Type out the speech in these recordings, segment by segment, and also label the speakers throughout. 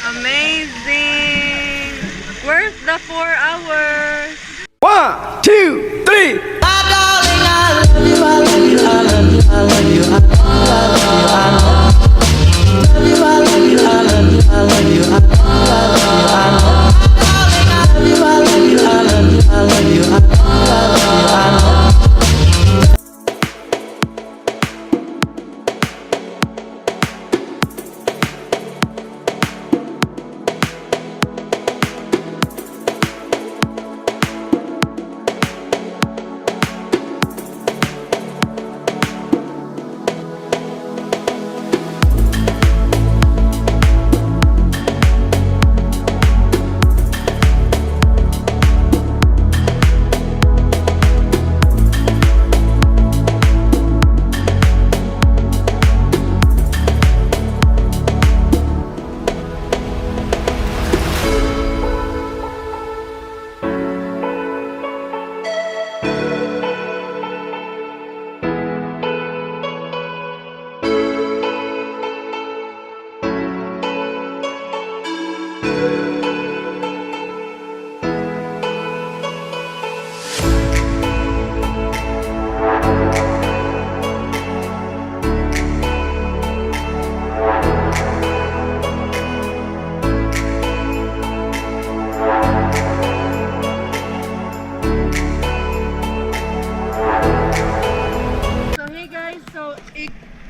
Speaker 1: Amazing! Worth the 4 hours!
Speaker 2: 1, 2, 3.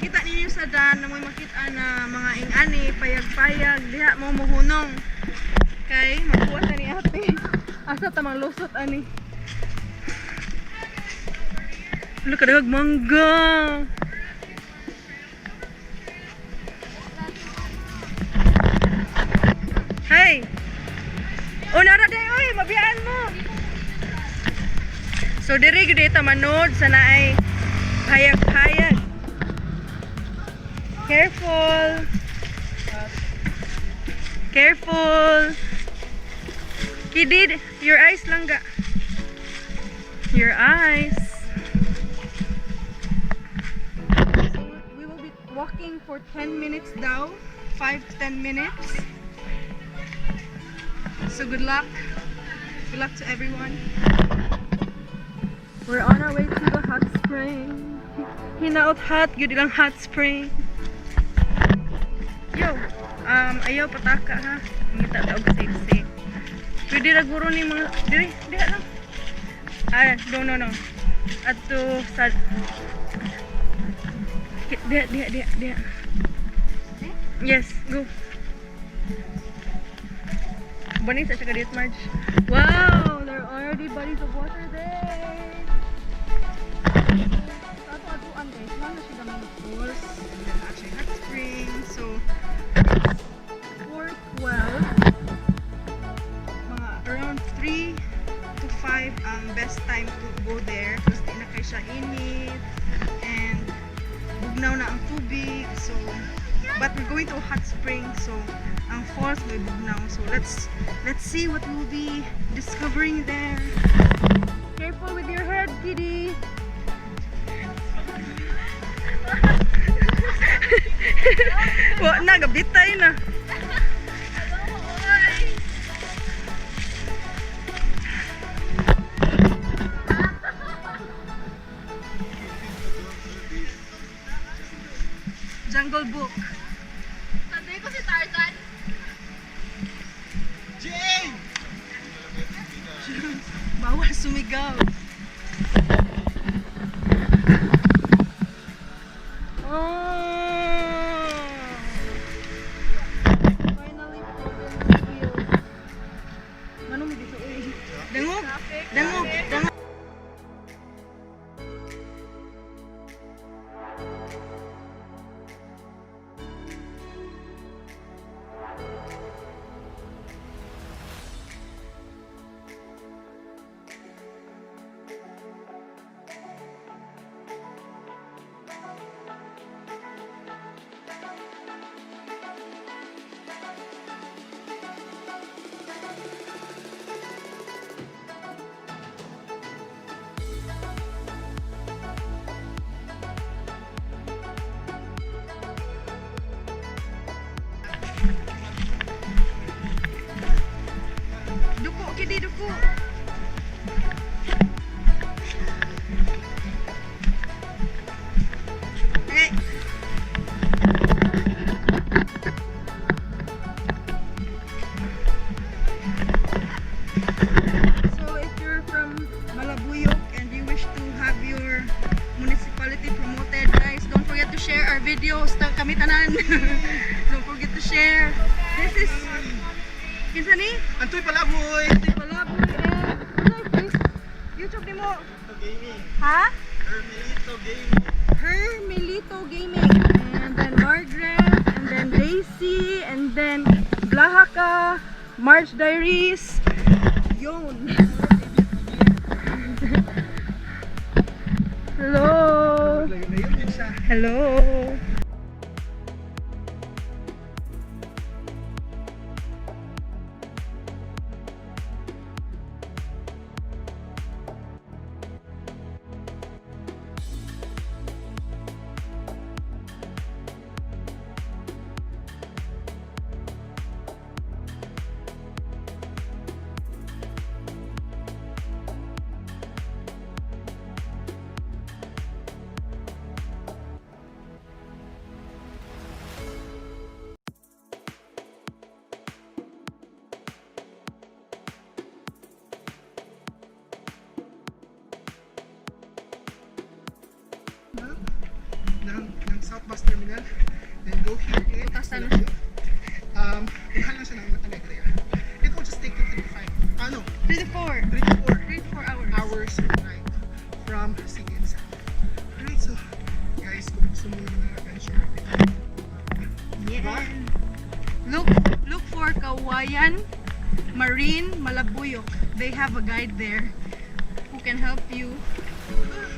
Speaker 1: Kita ninyo sa dan na may makita na mga ingani payag-payag diha mo muhunong kay makuha na ni ate asa tamang lusot ani wala kadagag mangga hey unara day oy mabiyaan mo so diri gid ta manod sa naay payag-payag. Careful! Careful! Kidid, your eyes lang ga. Your eyes. So we will be walking for 10 minutes daw. 5 to 10 minutes. So good luck. Good luck to everyone. We're on our way to the hot spring. Hinaot hot, yun lang hot spring. Yo, ayaw pataka ha. Ngita daw kasi. Pwede ra guro ni mga diri lang. No. Ato sa dia. Yes, go. Bani sa kadit Marge. Wow, there are already bodies of water there. Sa ato atuan guys, wala siya gamay falls and then actually hot spring. So 4:12 mga around 3 to 5 ang best time to go there kasi di na kayo siya init and bugnaw na ang tubig so but we're going to a hot spring so ang falls may bugnaw so let's see what we'll be discovering there. Careful with your head, kitty. Wa na gabitay na. Jungle Book.
Speaker 3: Sanday ko si Tarzan.
Speaker 2: Jane!
Speaker 1: Bawal sumigaw. Finally province field. Ano mo dito? Dangog. videos ta kami tanan. Don't forget to share. This is kinsa ni?
Speaker 2: Antoy Palaboy!
Speaker 1: Malabuyoc and YouTube ni mo.
Speaker 2: Gaming.
Speaker 1: Ha?
Speaker 2: Hermelito Gaming.
Speaker 1: Hermelito Gaming. And then Margrette, and then Daisy, and then Blahaka, March Diaries. Yun. Hello. Hello.
Speaker 2: ng South Bus Terminal. Then go here in
Speaker 1: Putasan na
Speaker 2: Cebu. Mahal lang siya ng Alegria. It will just take you
Speaker 1: 3 to 4.
Speaker 2: 3 to 4
Speaker 1: 3 to 4 hours.
Speaker 2: hours right from City itself. Alright, so guys, kung gusto mo yung adventure,
Speaker 1: Yeah. Look for Kawayan Marine Malabuyoc. They have a guide there who can help you.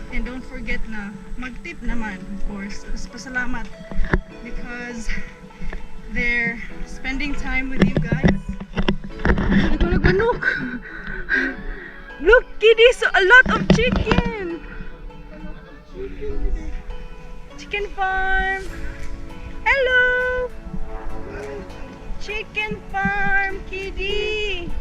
Speaker 1: And don't forget na mag-tip naman, of course. Pasalamat because they're spending time with you guys. Ito nagmanok. Look, kiddies, a lot of chicken. Chicken farm. Hello. Chicken farm, kiddie.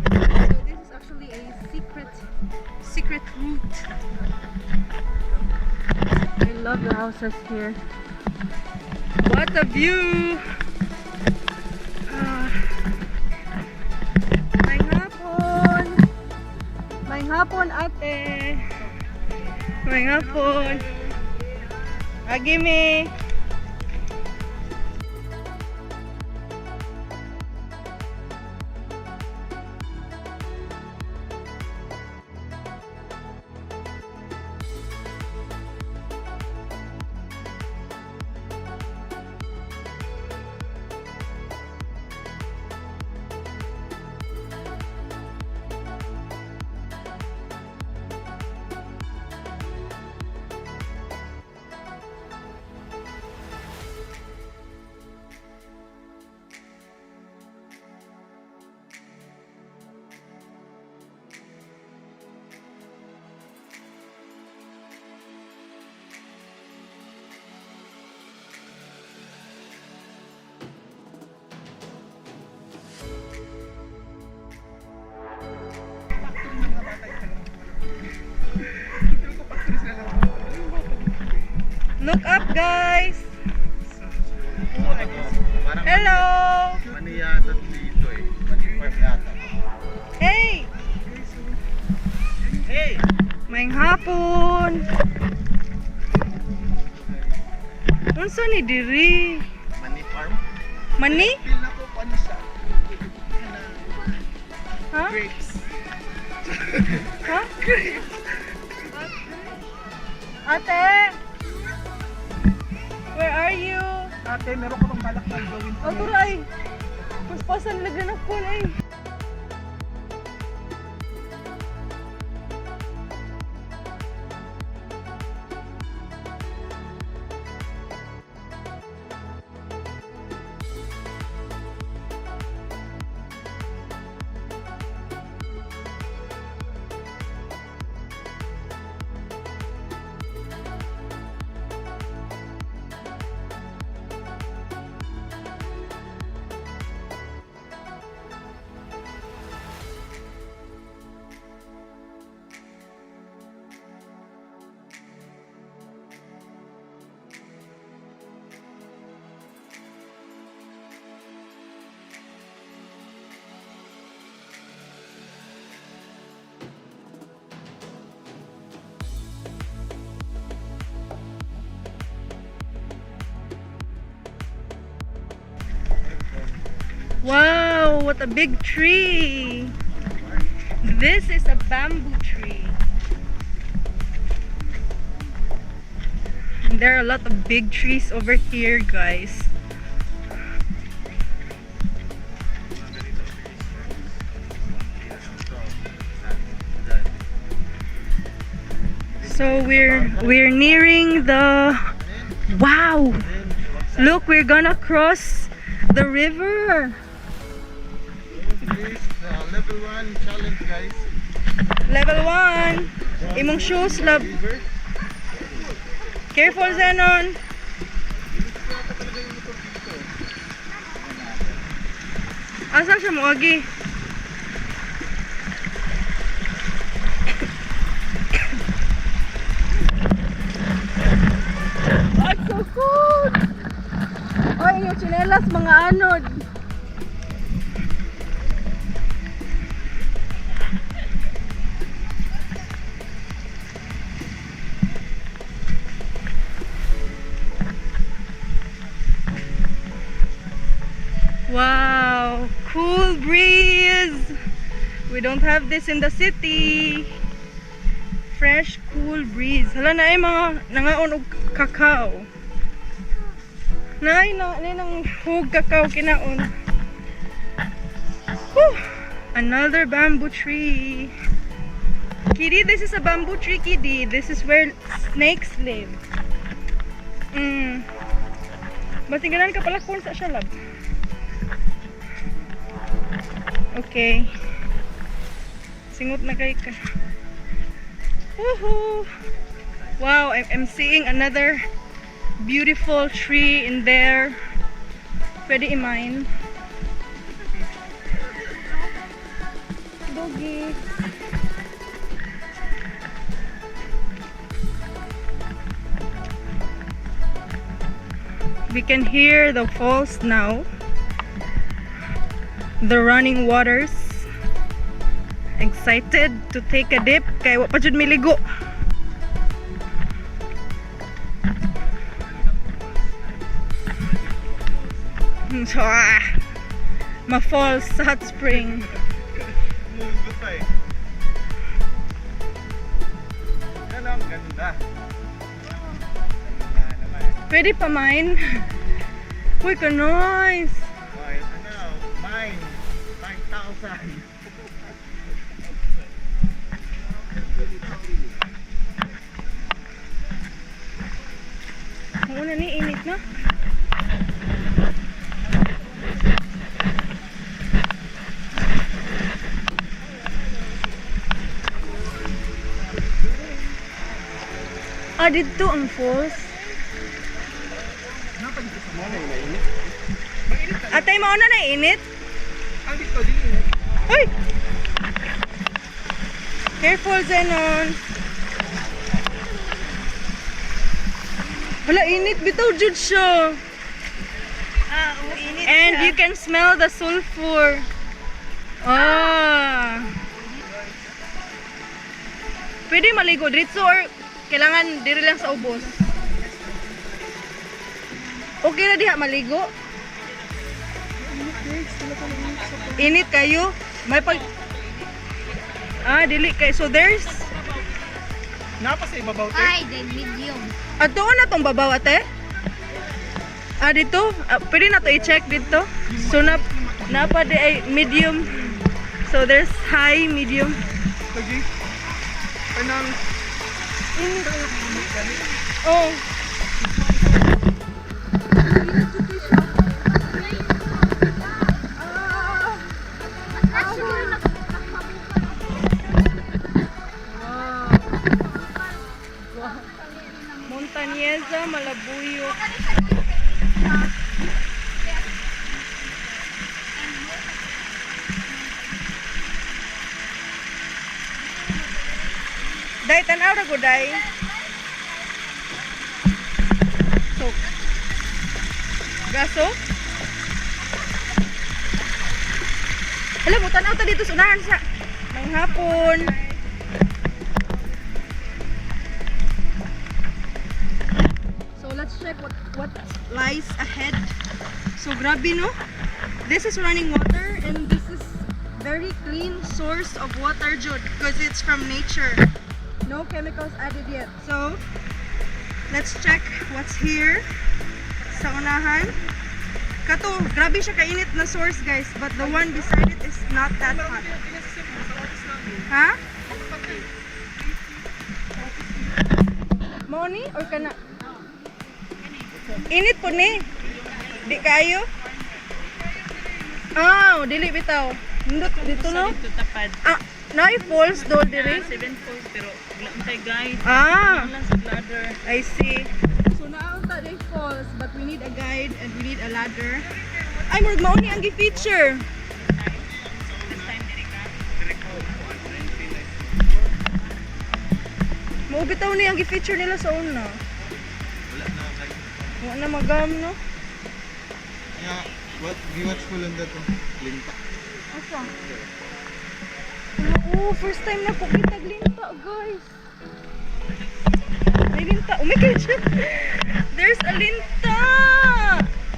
Speaker 1: So this is actually a secret route. I love the houses here. What a view! May hapon ate. May hapon. Agime. Look up, guys. Hello.
Speaker 4: Mani yata dito eh. Mani park yata.
Speaker 1: Hey.
Speaker 4: Hey!
Speaker 1: May hapon. Unsa ni diri?
Speaker 4: Mani farm?
Speaker 1: Mani?
Speaker 2: feel na ko ano siya.
Speaker 1: Ha?
Speaker 2: Grapes.
Speaker 1: Ha? Ate. Where are you?
Speaker 2: Ate, meron ko bang balak na gawin
Speaker 1: Oh, turay. Paspasan lagyan ako ay. Wow, what a big tree. This is a bamboo tree. And there are a lot of big trees over here, guys. So we're nearing the wow. Look, we're gonna cross the river.
Speaker 4: This level 1 challenge, guys.
Speaker 1: Level 1. Imong shoes, love.
Speaker 4: River.
Speaker 1: Careful, Zenon. Asa siya mo, Agi? That's so cool! Oy, yung chinelas, mga anod. Wow, cool breeze. We don't have this in the city. Fresh, cool breeze. Hala na ay mga nangaon og kakao. Nay nang hug kakao kinaon. Whew. Another bamboo tree. Kitty, this is a bamboo tree, Kitty. This is where snakes live. Batinganan ka pala kung sa siya, lab. Okay. Singot na kay ka. Woohoo! Wow, I'm seeing another beautiful tree in there. Pwede i-mine. Doggy. We can hear the falls now. The running waters. Excited to take a dip kay wa pa jud miligo. So ma-falls sa hot spring.
Speaker 4: Umugot pa eh. Yan ang ganda.
Speaker 1: Pwede pa mine. Uy, ka nice.
Speaker 4: Okay, ano? Mine. 5,000.
Speaker 1: Una ni init na. Ah, dito ang falls. Atay, mauna na init.
Speaker 2: Ang dito, di init.
Speaker 1: Uy! Careful, Zenon. Wala, init. Bitaw, jud siya.
Speaker 3: Init
Speaker 1: And you can smell the sulfur. Ah. Pwede maligo dito or kailangan diri lang sa ubos? Okay na diha maligo? Init kayo? May pag... dili kay. So there's...
Speaker 2: Napa sa ibabaw, te?
Speaker 3: Ay, then medium.
Speaker 1: Doon na tong babaw, ate? Dito? Pwede na to i-check dito. So napa di ay medium. So there's high, medium.
Speaker 2: Lagi. Kanang...
Speaker 1: Oh. Montañesa, Malabuyoc. Day, tanaw ra ko, day. So, gaso? Alam mo, tanaw ta dito sa unahan sa may hapon. So, let's check what lies ahead. So, grabe, no? this is running water, and this is very clean source of water, Jude, because it's from nature. No chemicals added yet. So, let's check what's here sa unahan. Kato, grabe siya kainit na source, guys, but the one beside it is not that hot. Ha? Mo ni or kana? Init po ni. Di kayo? Ah, dili bitaw. Nindot dito no?
Speaker 5: Dito tapad.
Speaker 1: Ah, naay falls do diri.
Speaker 5: 7 falls pero wala mo kay guide.
Speaker 1: Ah,
Speaker 5: Wala lang sa ladder.
Speaker 1: I see. So naunta day falls, but we need a guide and we need a ladder. Ay, murag mao ni ang gi-feature.
Speaker 5: This time diri ka.
Speaker 1: Mao bitaw ni ang gi-feature nila sa una. Wala na magam no.
Speaker 4: Yeah, what watch ko lang dato. Linta.
Speaker 1: Asa? Oh, first time na po kita linta, guys. May linta. Oh my God. There's a linta.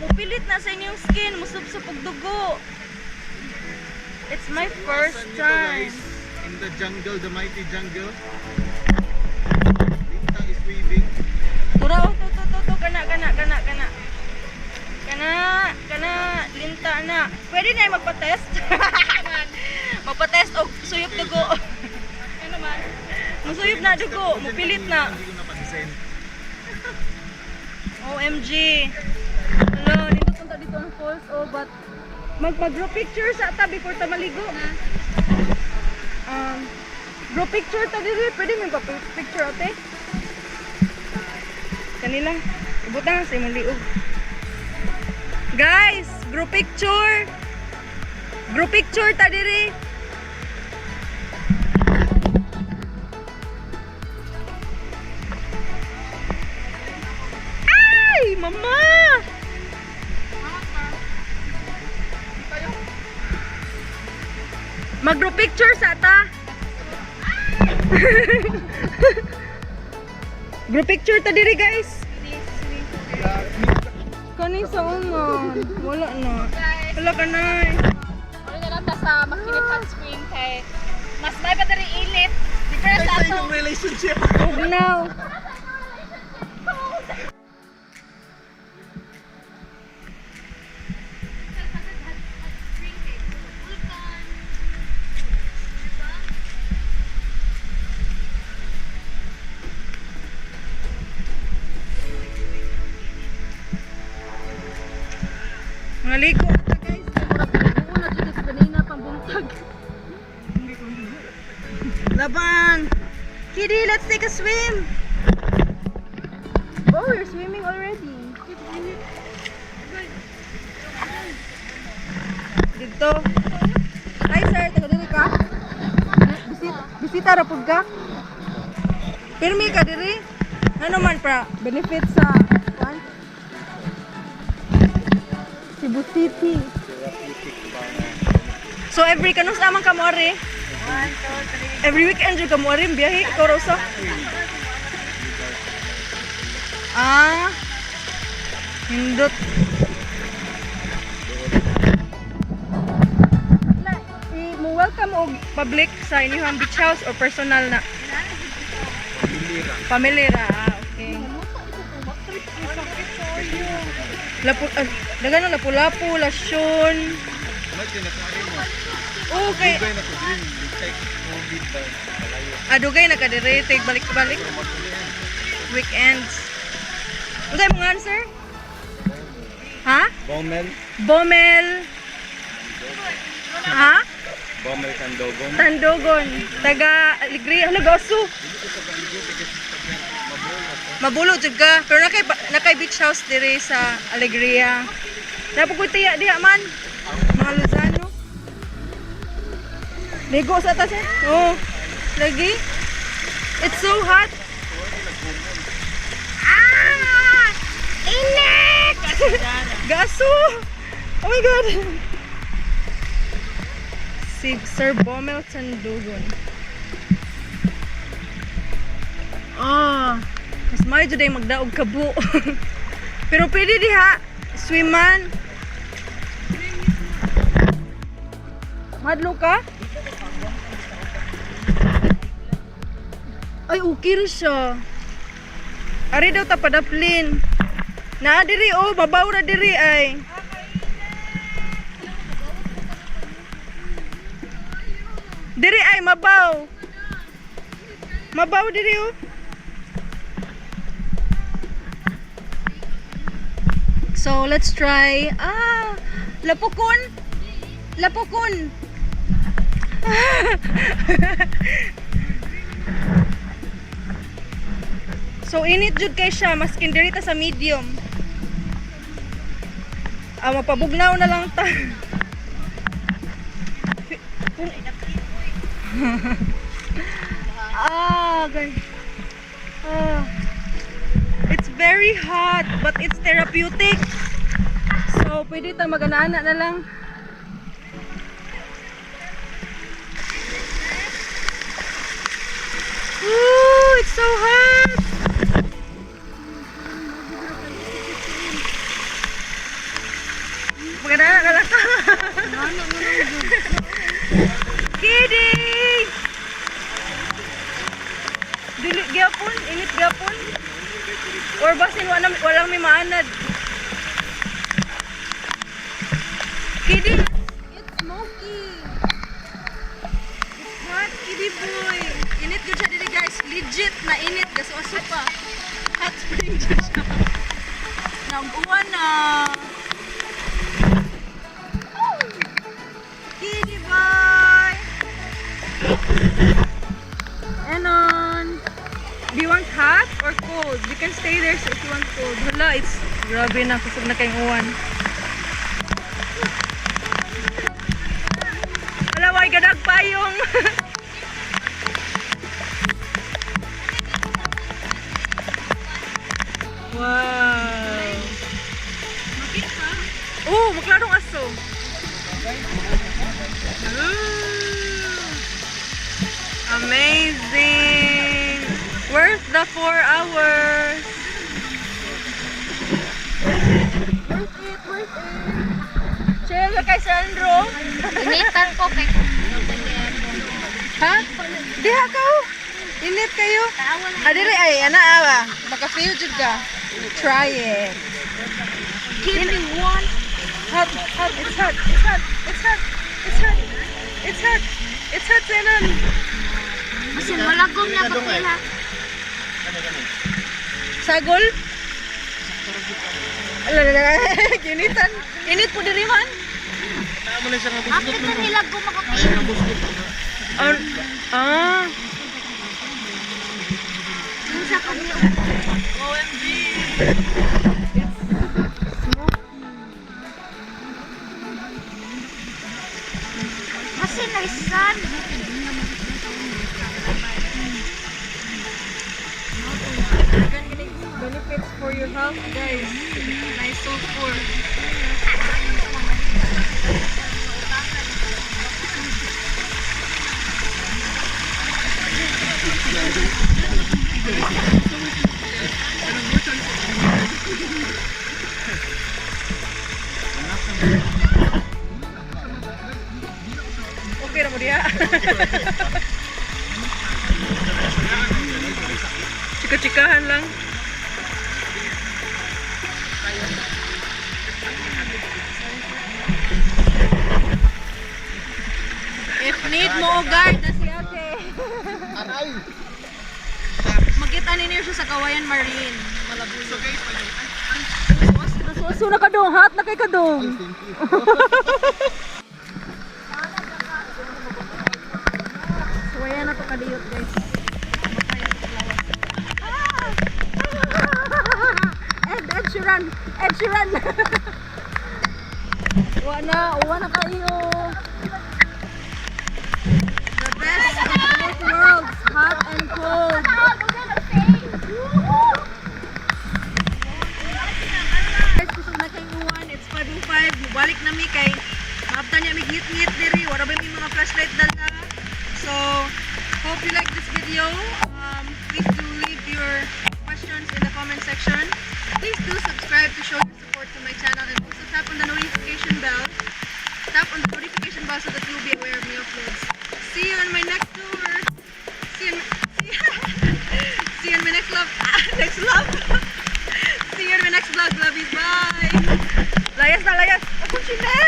Speaker 1: Mupilit na sa inyong skin. Musubsub og dugo. It's my first time.
Speaker 4: In the jungle, the mighty jungle. Linta is weaving.
Speaker 1: Tura, oh, to. Kana, linta na. Pwede na yung magpa-test. Magpa-test og suyop dugo.
Speaker 3: Ano man?
Speaker 1: Masuyop na dugo. Mupilit na.
Speaker 4: Hindi ko napansin.
Speaker 1: OMG. Hello, nindot punta dito ang falls, oh, but mag-group picture sa ata before ta maligo. Group picture ta diri, pwede may picture ate. Kanila, ibutan sa imong liog. Guys, group picture. Group picture ta diri. Ay, mama! Mag-group picture sa ata. Group picture ta diri, guys. Kani sa unon. Wala na. Wala ka na.
Speaker 3: Ano na lang ta sa makinit hot spring kay mas may pa diri init. Different sa ato.
Speaker 2: relationship.
Speaker 1: Oh, now. Mga ligo ata, guys. Mura na dito sa kanina pambuntag. Laban! Kitty, let's take a swim! Oh, you're swimming already. Dito. Hi sir, taga diri ka? Bisita ra pud ka? Pirmi ka diri? Ano man pra benefit sa kuan? Cebu City. So every kanus amang kamore? 1, 2, 3. Every weekend jud kamore biyahe ikaw ra usa? Ah. Hindot. Mo welcome og public sa inyong beach house or personal na? Family ra. Ah, okay. Dagan na lapu-lapu, lasyon. Okay. Dugay na kadire, take balik-balik. Weekends. Ano tayo mong answer? Ha?
Speaker 4: Bomel.
Speaker 1: Bomel. Ha?
Speaker 4: Bomel Tandogon.
Speaker 1: Tandogon. Taga Alegria. Ano, gaso? Mabulo juga. Pero nakay beach house dire sa Alegria. Napagutiya diha man. Mga Luzano. Ligo sa atas eh. Oh. Lagi. It's so hot. Ah! Init! Gaso! Oh my God! Si Sir Bomel Tandogon. Ah, mas may jud ay magdaog kabo. Pero pwede diha swimman. Madlo ka? Ay, okay rin siya. Ari daw tapadaplin. Na diri oh, babaw na diri ay. Diri ay mabaw. Mabaw diri oh. So, let's try. Lapukon. Lapukon. So, init jud kay siya. Maskin diri ta sa medium. Mapabugnaw na lang ta. Guys. It's very hot, but it's therapeutic. So, pwede ta mag-ana na lang. Ooh, it's so hot. Mag-ana ka lang. Kidding! Dili gyapon, init gyapon. Or basin walang may maanad. Kidding! It's smoky. It's hot, kiddie boy. Init yun siya dili guys. Legit na init. Gaso-aso pa. Hot spring dyan siya. Nag-uwan na. Kiddie boy! And on. Do you want hot or cold? You can stay there so if you want cold. Hala, it's grabe na. Kusog na kayong uwan. Hala, why gadag payong? Wow. Oh, maklarong aso. Amazing. Worth the 4 hours. Worth it. Chill ka kay Sandro.
Speaker 3: Initan ko kay
Speaker 1: Ha? Diha ka oh. Init kayo. Adiri ay ana awa. Maka-feel jud ka. Try it.
Speaker 3: Give me one.
Speaker 1: Hot, hot, it's hot, it's hot, it's hot, it's hot, it's hot, it's hot, Zenon.
Speaker 3: Kasi malagom na pagkila.
Speaker 1: Sagol? Kinitan. Init po diri man.
Speaker 4: Tama na siya nga
Speaker 3: Bakit na nilagom makapila? Yung sa kanyo.
Speaker 5: OMG!
Speaker 3: Kasi naisan.
Speaker 1: Benefits for your health, guys. Nice sulfur. Okay na mo diya. Chika-chikahan lang. If need mo guard na si ate.
Speaker 2: Aray!
Speaker 1: Makita ninyo siya sa Kawayan Marine, Malabuyoc.
Speaker 2: So guys,
Speaker 1: Suso na ka dong, hot na kay ka dong. So ayan na to kadiyot guys. Ed Sheeran! Ed Sheeran! Uwa na kayo. The best of both worlds, hot and cold. Guys, kusog na kay uwan. It's 5:05. Mubalik na mi kay maabtan niya mig ngit-ngit diri. Wala ba may mga flashlight dala. So, hope you like this video. Please do leave your questions in the comment section. Please do subscribe to show your support to my channel and also tap on the notification bell. Tap on the notification ba so that you'll be aware of my uploads. See you on my next tour. See you on my next vlog. Next vlog. See you on my next vlog. Love you. Bye. Layas na layas. Ako, Chanel.